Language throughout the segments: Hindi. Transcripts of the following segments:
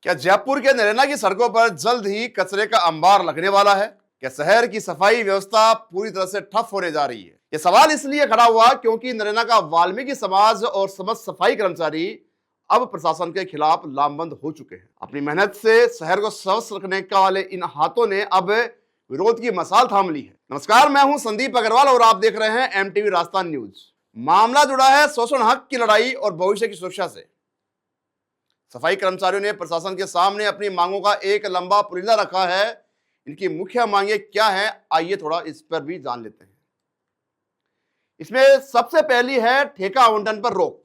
क्या जयपुर के नरेला की सड़कों पर जल्द ही कचरे का अंबार लगने वाला है? क्या शहर की सफाई व्यवस्था पूरी तरह से ठप होने जा रही है? यह सवाल इसलिए खड़ा हुआ क्योंकि नरेला का वाल्मीकि समाज और समस्त सफाई कर्मचारी अब प्रशासन के खिलाफ लामबंद हो चुके हैं। अपनी मेहनत से शहर को स्वच्छ रखने का वाले इन हाथों ने अब विरोध की मसाल थाम ली है। नमस्कार, मैं हूं संदीप अग्रवाल और आप देख रहे हैं एमटीवी राजस्थान न्यूज। मामला जुड़ा है शोषण हक की लड़ाई और भविष्य की सुरक्षा से। सफाई कर्मचारियों ने प्रशासन के सामने अपनी मांगों का एक लंबा पुलिंदा रखा है। इनकी मुख्य मांगे क्या है, आइए थोड़ा इस पर भी जान लेते हैं। इसमें सबसे पहली है ठेका आवंटन पर रोक।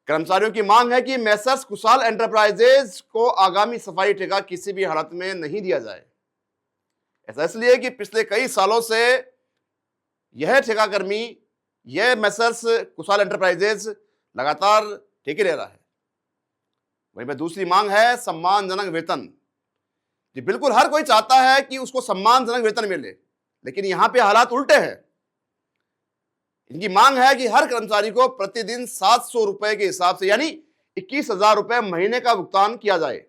कर्मचारियों की मांग है कि मैसर्स कुशाल एंटरप्राइजेज को आगामी सफाई ठेका किसी भी हालत में नहीं दिया जाए। ऐसा इसलिए कि पिछले कई सालों से यह ठेकाकर्मी, यह मैसर्स कुशाल एंटरप्राइजेज लगातार ठेके ले रहा है। वहीं पे दूसरी मांग है सम्मानजनक वेतन। जी बिल्कुल, हर कोई चाहता है कि उसको सम्मानजनक वेतन मिले, लेकिन यहां पे हालात उल्टे हैं। इनकी मांग है कि हर कर्मचारी को प्रतिदिन 700 रुपए के हिसाब से यानी 21,000 रुपए महीने का भुगतान किया जाए।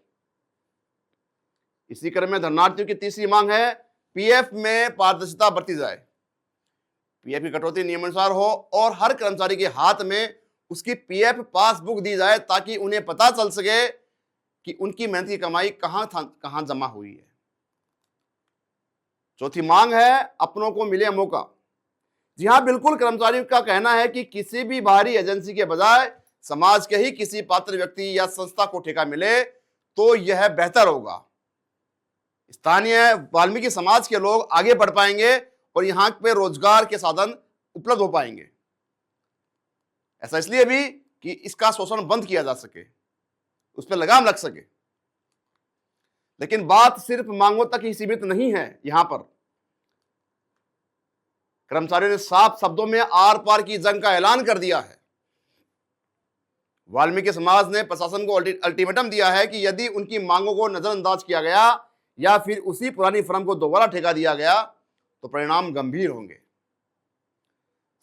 इसी क्रम में धरनार्थियों की तीसरी मांग है पीएफ में पारदर्शिता बरती जाए। पीएफ की कटौती नियमानुसार हो और हर कर्मचारी के हाथ में उसकी पीएफ पासबुक दी जाए ताकि उन्हें पता चल सके कि उनकी मेहनत की कमाई कहां जमा हुई है। चौथी मांग है अपनों को मिले मौका। जी हां, बिल्कुल, कर्मचारियों का कहना है कि किसी भी बाहरी एजेंसी के बजाय समाज के ही किसी पात्र व्यक्ति या संस्था को ठेका मिले तो यह बेहतर होगा। स्थानीय वाल्मीकि समाज के लोग आगे बढ़ पाएंगे और यहां पे रोजगार के साधन उपलब्ध हो पाएंगे। ऐसा इसलिए भी कि इसका शोषण बंद किया जा सके, उस पर लगाम लग सके। लेकिन बात सिर्फ मांगों तक ही सीमित नहीं है। यहां पर कर्मचारियों ने साफ शब्दों में आर पार की जंग का ऐलान कर दिया है। वाल्मीकि समाज ने प्रशासन को अल्टीमेटम दिया है कि यदि उनकी मांगों को नजरअंदाज किया गया या फिर उसी पुरानी फर्म को दोबारा ठेका दिया गया तो परिणाम गंभीर होंगे।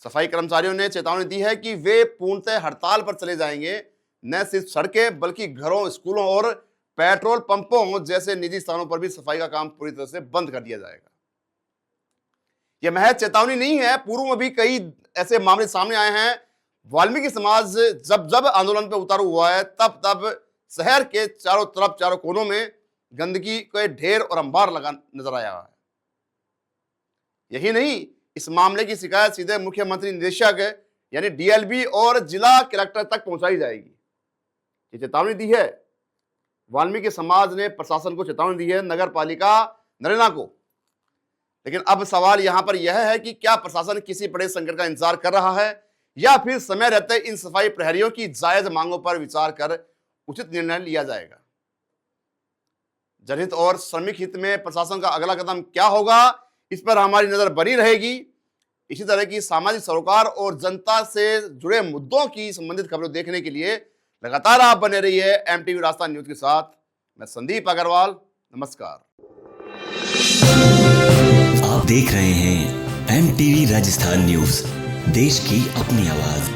सफाई कर्मचारियों ने चेतावनी दी है कि वे पूर्णतः हड़ताल पर चले जाएंगे। न सिर्फ सड़कें बल्कि घरों, स्कूलों और पेट्रोल पंपों जैसे निजी स्थानों पर भी सफाई का काम पूरी तरह से बंद कर दिया जाएगा। यह महज चेतावनी नहीं है, पूर्व में भी कई ऐसे मामले सामने आए हैं। वाल्मीकि समाज जब जब आंदोलन पर उतारू हुआ है तब तब शहर के चारों तरफ, चारों कोनों में गंदगी के ढेर और अंबार लगा नजर आया है। यही नहीं, इस मामले की शिकायत सीधे मुख्यमंत्री निदेशक यानी डीएलबी और जिला कलेक्टर तक पहुंचाई जाएगी। ये चेतावनी दी है वाल्मीकि समाज ने, प्रशासन को चेतावनी दी है, नगर पालिका नरेला को। लेकिन अब सवाल यहां पर यह है कि क्या प्रशासन किसी बड़े संकट का इंतजार कर रहा है या फिर समय रहते इन सफाई प्रहरियों की जायज मांगों पर विचार कर उचित निर्णय लिया जाएगा। जनहित और श्रमिक हित में प्रशासन का अगला कदम क्या होगा, इस पर हमारी नजर बनी रहेगी। इसी तरह की सामाजिक सरोकार और जनता से जुड़े मुद्दों की संबंधित खबरें देखने के लिए लगातार आप बने रहिए एमटीवी राजस्थान न्यूज के साथ। मैं संदीप अग्रवाल, नमस्कार। आप देख रहे हैं एमटीवी राजस्थान न्यूज, देश की अपनी आवाज।